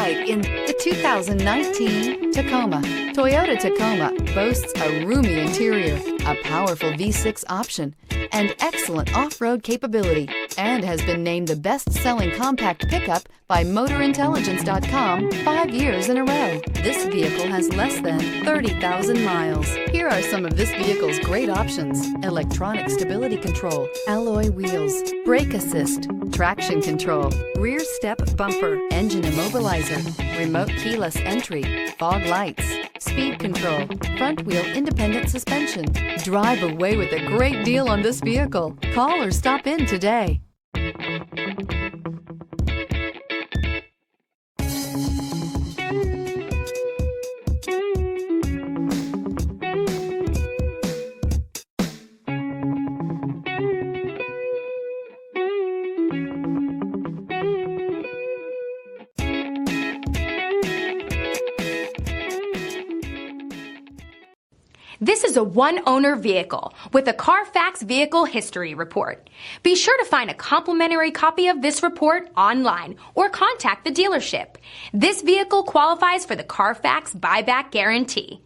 like in the 2019 Tacoma. Toyota Tacoma boasts a roomy interior, a powerful V6 option, and excellent off-road capability, and has been named the best-selling compact pickup by MotorIntelligence.com 5 years in a row. This vehicle has less than 30,000 miles. Here are some of this vehicle's great options: electronic stability control, alloy wheels, brake assist, traction control, rear step bumper, engine immobilizer, remote keyless entry, fog lights, speed control, front wheel independent suspension. Drive away with a great deal on this vehicle. Call or stop in today. This is a one-owner vehicle with a CARFAX Vehicle History Report. Be sure to find a complimentary copy of this report online or contact the dealership. This vehicle qualifies for the CARFAX Buyback Guarantee.